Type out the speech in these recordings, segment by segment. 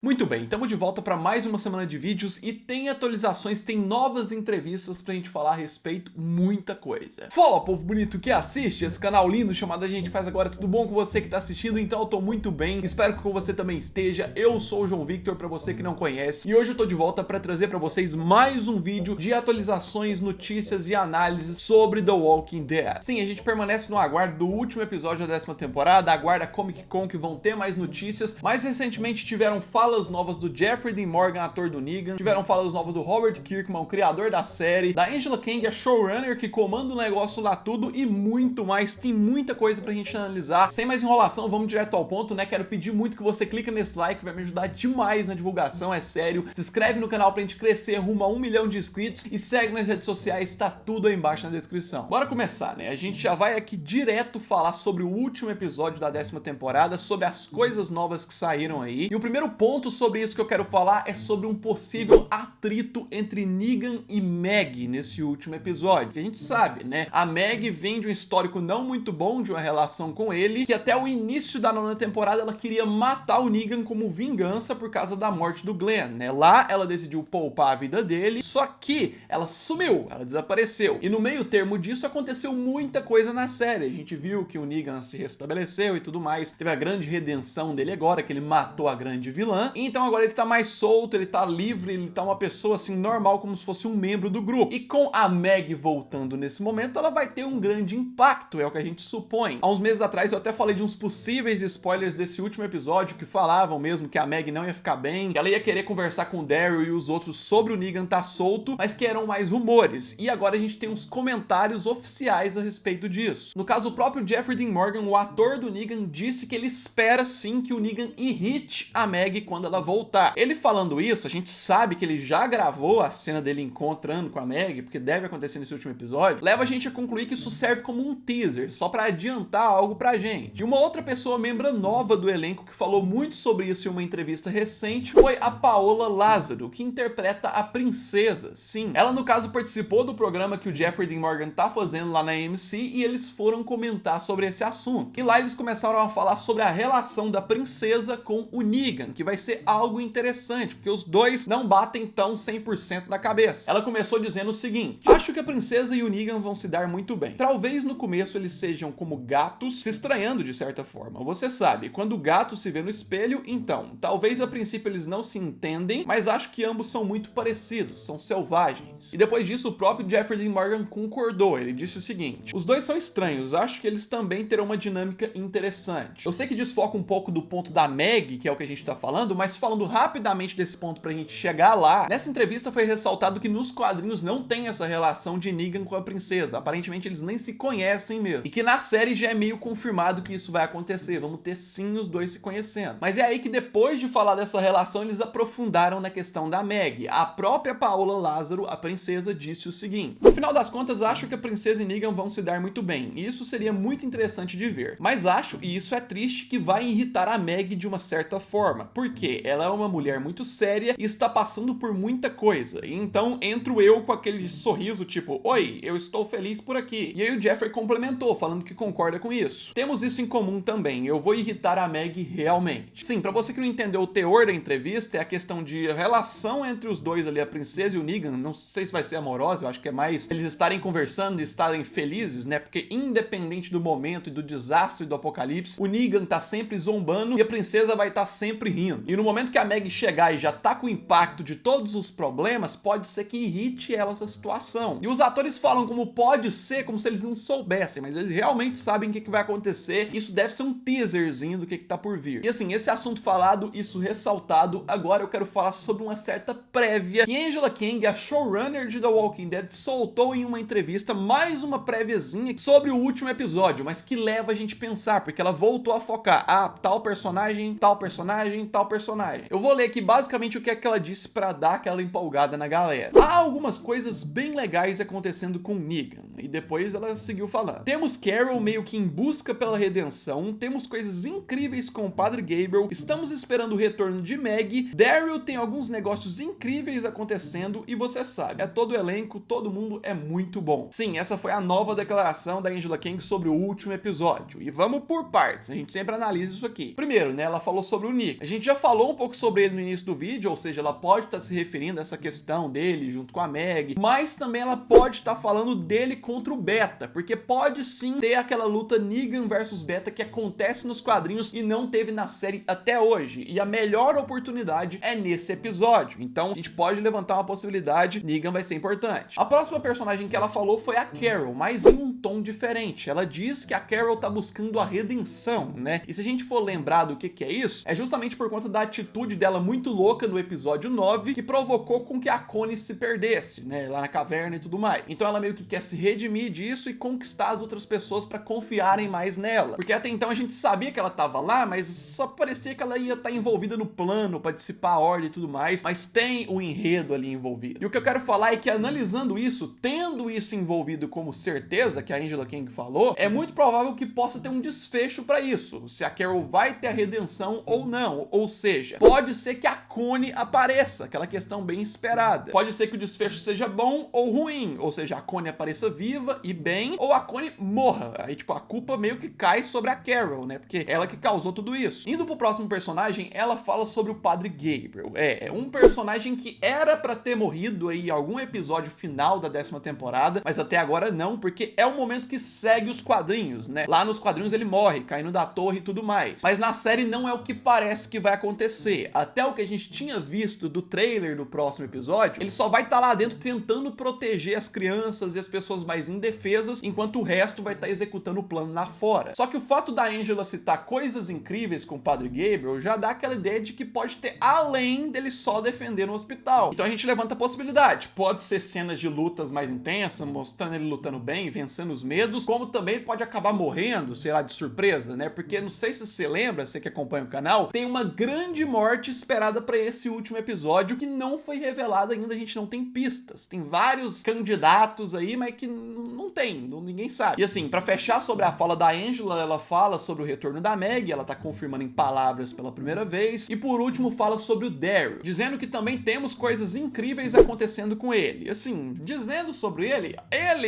Muito bem, estamos de volta para mais uma semana de vídeos e tem atualizações, tem novas entrevistas pra gente falar a respeito, muita coisa. Fala, povo bonito que assiste esse canal lindo chamado A Gente Faz Agora, tudo bom com você que tá assistindo? Então eu tô muito bem, espero que com você também esteja. Eu sou o João Victor, pra você que não conhece, e hoje eu tô de volta pra trazer pra vocês mais um vídeo de atualizações, notícias e análises sobre The Walking Dead. Sim, a gente permanece no aguardo do último episódio da 10ª temporada, aguarda a Comic Con que vão ter mais notícias, mas recentemente tiveram falas novas do Jeffrey Dean Morgan, ator do Negan, tiveram falas novas do Robert Kirkman, o criador da série, da Angela Kang, a showrunner que comanda o negócio lá tudo e muito mais. Tem muita coisa pra gente analisar. Sem mais enrolação, vamos direto ao ponto, né? Quero pedir muito que você clique nesse like, vai me ajudar demais na divulgação, é sério. Se inscreve no canal pra gente crescer rumo a 1 milhão de inscritos e segue nas redes sociais, tá tudo aí embaixo na descrição. Bora começar, né? A gente já vai aqui direto falar sobre o último episódio da 10ª temporada, sobre as coisas novas que saíram aí. E o primeiro ponto sobre isso que eu quero falar é sobre um possível atrito entre Negan e Maggie nesse último episódio. Que a gente sabe, né? A Maggie vem de um histórico não muito bom de uma relação com ele, que até o início da 9ª temporada ela queria matar o Negan como vingança por causa da morte do Glenn, né? Lá ela decidiu poupar a vida dele, só que ela sumiu, ela desapareceu. E no meio termo disso aconteceu muita coisa na série. A gente viu que o Negan se restabeleceu e tudo mais. Teve a grande redenção dele agora, que ele matou a grande vilã. Então agora ele tá mais solto, ele tá livre, ele tá uma pessoa assim normal, como se fosse um membro do grupo. E com a Maggie voltando nesse momento, ela vai ter um grande impacto, é o que a gente supõe. Há uns meses atrás eu até falei de uns possíveis spoilers desse último episódio que falavam mesmo que a Maggie não ia ficar bem, que ela ia querer conversar com o Daryl e os outros sobre o Negan tá solto, mas que eram mais rumores. E agora a gente tem uns comentários oficiais a respeito disso. No caso, o próprio Jeffrey Dean Morgan, o ator do Negan, disse que ele espera sim que o Negan irrite a Maggie quando ela voltar. Ele falando isso, a gente sabe que ele já gravou a cena dele encontrando com a Maggie, porque deve acontecer nesse último episódio, leva a gente a concluir que isso serve como um teaser, só pra adiantar algo pra gente. E uma outra pessoa, membro nova do elenco, que falou muito sobre isso em uma entrevista recente, foi a Paola Lázaro, que interpreta a Princesa. Sim, ela no caso participou do programa que o Jeffrey Dean Morgan tá fazendo lá na AMC e eles foram comentar sobre esse assunto. E lá eles começaram a falar sobre a relação da Princesa com o Negan, que vai ser algo interessante, porque os dois não batem tão 100% na cabeça. Ela começou dizendo o seguinte: acho que a Princesa e o Negan vão se dar muito bem. Talvez no começo eles sejam como gatos se estranhando de certa forma. Você sabe, quando o gato se vê no espelho, então, talvez a princípio eles não se entendem, mas acho que ambos são muito parecidos, são selvagens. E depois disso, o próprio Jeffrey Dean Morgan concordou. Ele disse o seguinte: os dois são estranhos, acho que eles também terão uma dinâmica interessante. Eu sei que desfoca um pouco do ponto da Maggie, que é o que a gente tá falando, mas falando rapidamente desse ponto pra gente chegar lá, nessa entrevista foi ressaltado que nos quadrinhos não tem essa relação de Negan com a Princesa. Aparentemente eles nem se conhecem mesmo. E que na série já é meio confirmado que isso vai acontecer. Vamos ter sim os dois se conhecendo. Mas é aí que depois de falar dessa relação, eles aprofundaram na questão da Maggie. A própria Paola Lázaro, a Princesa, disse o seguinte: no final das contas, acho que a Princesa e Negan vão se dar muito bem. E isso seria muito interessante de ver. Mas acho, e isso é triste, que vai irritar a Maggie de uma certa forma. Por quê? Ela é uma mulher muito séria e está passando por muita coisa. E então entro eu com aquele sorriso tipo: oi, eu estou feliz por aqui. E aí o Jeffrey complementou, falando que concorda com isso. Temos isso em comum também, eu vou irritar a Maggie realmente. Sim, pra você que não entendeu o teor da entrevista, é a questão de relação entre os dois ali, a Princesa e o Negan. Não sei se vai ser amorosa, eu acho que é mais eles estarem conversando e estarem felizes, né? Porque independente do momento e do desastre do apocalipse, o Negan tá sempre zombando e a Princesa vai estar sempre rindo. E no momento que a Maggie chegar e já tá com o impacto de todos os problemas, pode ser que irrite ela essa situação. E os atores falam como pode ser, como se eles não soubessem, mas eles realmente sabem o que vai acontecer. Isso deve ser um teaserzinho do que tá por vir. E assim, esse assunto falado, isso ressaltado, agora eu quero falar sobre uma certa prévia que Angela Kang, a showrunner de The Walking Dead, soltou em uma entrevista, mais uma préviazinha sobre o último episódio, mas que leva a gente a pensar, porque ela voltou a focar, tal personagem, tal personagem, tal personagem. Eu vou ler aqui basicamente o que é que ela disse pra dar aquela empolgada na galera. Há algumas coisas bem legais acontecendo com Negan, e depois ela seguiu falando. Temos Carol meio que em busca pela redenção, temos coisas incríveis com o Padre Gabriel, estamos esperando o retorno de Maggie, Daryl tem alguns negócios incríveis acontecendo e você sabe, é todo o elenco, todo mundo é muito bom. Sim, essa foi a nova declaração da Angela Kang sobre o último episódio. E vamos por partes, a gente sempre analisa isso aqui. Primeiro, né, ela falou sobre o Nick. A gente já falou falou um pouco sobre ele no início do vídeo, ou seja, ela pode estar se referindo a essa questão dele junto com a Meg, mas também ela pode estar falando dele contra o Beta, porque pode sim ter aquela luta Negan versus Beta que acontece nos quadrinhos e não teve na série até hoje, e a melhor oportunidade é nesse episódio, então a gente pode levantar uma possibilidade, Negan vai ser importante. A próxima personagem que ela falou foi a Carol, mas em um tom diferente. Ela diz que a Carol tá buscando a redenção, né? E se a gente for lembrar do que é isso, é justamente por conta da atitude dela muito louca no episódio 9, que provocou com que a Connie se perdesse, né? Lá na caverna e tudo mais. Então ela meio que quer se redimir disso e conquistar as outras pessoas pra confiarem mais nela. Porque até então a gente sabia que ela tava lá, mas só parecia que ela ia estar envolvida no plano pra dissipar a ordem e tudo mais, mas tem o enredo ali envolvido. E o que eu quero falar é que analisando isso, tendo isso envolvido como certeza, que a Angela Kang falou, é muito provável que possa ter um desfecho pra isso, se a Carol vai ter a redenção ou não, ou seja, pode ser que a Connie apareça, aquela questão bem esperada. Pode ser que o desfecho seja bom ou ruim, ou seja, a Connie apareça viva e bem, ou a Connie morra, aí tipo, a culpa meio que cai sobre a Carol, né, porque ela que causou tudo isso. Indo pro próximo personagem, ela fala sobre o Padre Gabriel, é um personagem que era pra ter morrido aí em algum episódio final da 10ª temporada, mas até agora não, porque é o momento que segue os quadrinhos, né, lá nos quadrinhos ele morre, caindo da torre e tudo mais, mas na série não é o que parece que vai acontecer, até o que a gente tinha visto do trailer do próximo episódio, ele só vai estar lá dentro tentando proteger as crianças e as pessoas mais indefesas, enquanto o resto vai estar executando o plano lá fora. Só que o fato da Angela citar coisas incríveis com o Padre Gabriel já dá aquela ideia de que pode ter além dele só defender no hospital. Então a gente levanta a possibilidade, pode ser cenas de lutas mais intensas, mostrando ele lutando bem, vencendo os medos, como também ele pode acabar morrendo, sei lá, de surpresa, né? Porque não sei se você lembra, você que acompanha o canal, tem uma grande morte esperada pra esse último episódio que não foi revelada ainda, a gente não tem pistas. Tem vários candidatos aí, mas que não tem, ninguém sabe. E assim, pra fechar sobre a fala da Angela, ela fala sobre o retorno da Meg, ela tá confirmando em palavras pela primeira vez, e por último fala sobre o Daryl, dizendo que também temos coisas incríveis acontecendo com ele. E assim, dizendo sobre ele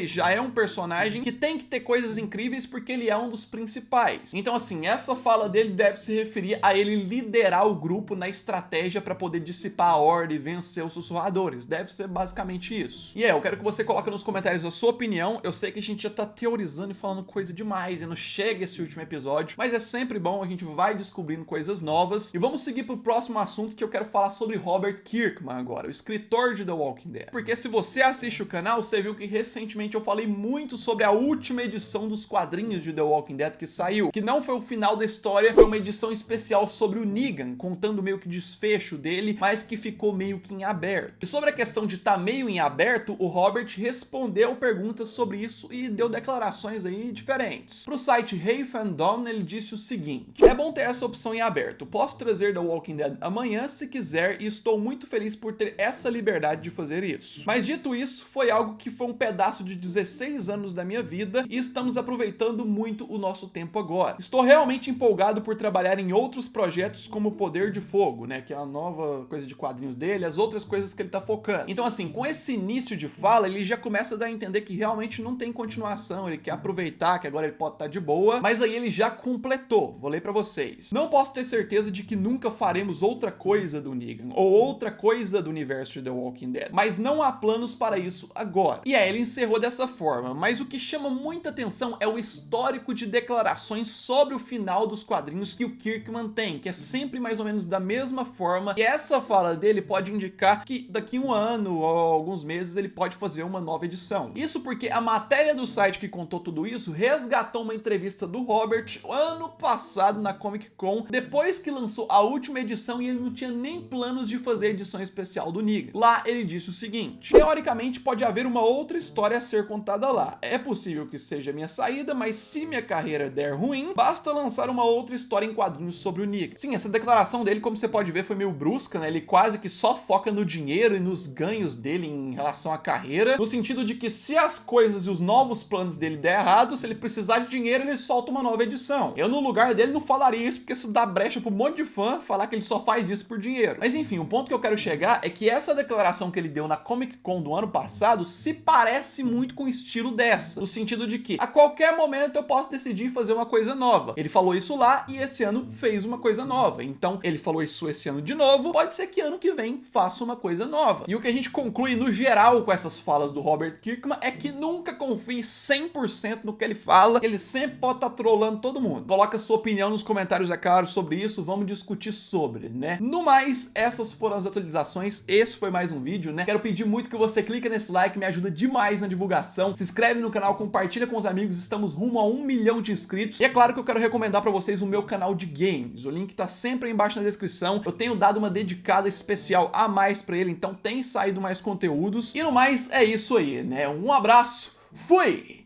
já é um personagem que tem que ter coisas incríveis porque ele é um dos principais. Então assim, essa fala dele deve se referir a ele liderar o grupo na estratégia pra poder dissipar a ordem e vencer os sussurradores. Deve ser basicamente isso. E eu quero que você coloque nos comentários a sua opinião. Eu sei que a gente já tá teorizando e falando coisa demais e não chega esse último episódio, mas é sempre bom, a gente vai descobrindo coisas novas. E vamos seguir pro próximo assunto, que eu quero falar sobre Robert Kirkman agora, o escritor de The Walking Dead. Porque se você assiste o canal, você viu que recentemente eu falei muito sobre a última edição dos quadrinhos de The Walking Dead que saiu, que não foi o final da história, foi uma edição especial sobre o Negan, contando meio que o desfecho dele, mas que ficou meio que em aberto. E sobre a questão de estar meio em aberto, o Robert respondeu perguntas sobre isso e deu declarações aí diferentes. Pro site Hey Fandom, ele disse o seguinte: é bom ter essa opção em aberto, posso trazer The Walking Dead amanhã se quiser e estou muito feliz por ter essa liberdade de fazer isso. Mas dito isso, foi algo que foi um pedaço de 16 anos da minha vida e estamos aproveitando muito o nosso tempo agora. Estou realmente empolgado por trabalhar em outros projetos como Poder de Fogo, né, que é a nova coisa de quadrinhos dele, as outras coisas que ele tá focando. Então assim, com esse início de fala, ele já começa a dar a entender que realmente não tem continuação, ele quer aproveitar que agora ele pode estar de boa, mas aí ele já completou. Vou ler pra vocês. Não posso ter certeza de que nunca faremos outra coisa do Negan, ou outra coisa do universo de The Walking Dead, mas não há planos para isso agora. E ele encerrou dessa forma, mas o que chama muita atenção é o histórico de declarações sobre o final dos quadrinhos que o Kirkman tem, que é sempre mais ou menos da mesma forma, e essa fala dele pode indicar que daqui um ano ou alguns meses ele pode fazer uma nova edição. Isso porque a matéria do site que contou tudo isso resgatou uma entrevista do Robert ano passado na Comic Con, depois que lançou a última edição e ele não tinha nem planos de fazer a edição especial do Negan. Lá ele disse o seguinte: teoricamente pode haver uma outra história a ser contada lá. É possível que seja minha saída, mas se minha carreira der ruim, basta lançar uma outra história em quadrinhos sobre o Negan. Sim, essa declaração dele, como você pode ver, foi meio brusca, né? Ele quase que só foca no dinheiro e nos ganhos dele em relação à carreira, no sentido de que se as coisas e os novos planos dele der errado, se ele precisar de dinheiro, ele solta uma nova edição. Eu, no lugar dele, não falaria isso, porque isso dá brecha pro monte de fã falar que ele só faz isso por dinheiro. Mas enfim, o ponto que eu quero chegar é que essa declaração que ele deu na Comic Con do ano passado se parece muito com o estilo dessa, no sentido de que a qualquer momento eu posso decidir fazer uma coisa nova. Ele falou isso lá e esse ano fez uma coisa nova. Então Então, ele falou isso esse ano de novo, pode ser que ano que vem faça uma coisa nova. E o que a gente conclui no geral com essas falas do Robert Kirkman é que nunca confie 100% no que ele fala, ele sempre pode estar trolando todo mundo. Coloca sua opinião nos comentários, é claro, sobre isso, vamos discutir sobre, né? No mais, essas foram as atualizações, esse foi mais um vídeo, né? Quero pedir muito que você clique nesse like, me ajuda demais na divulgação, se inscreve no canal, compartilha com os amigos, estamos rumo a 1 milhão de inscritos. E é claro que eu quero recomendar pra vocês o meu canal de games, o link tá sempre aí embaixo na descrição, eu tenho dado uma dedicada especial a mais pra ele, então tem saído mais conteúdos. E no mais, é isso aí, né? Um abraço, fui!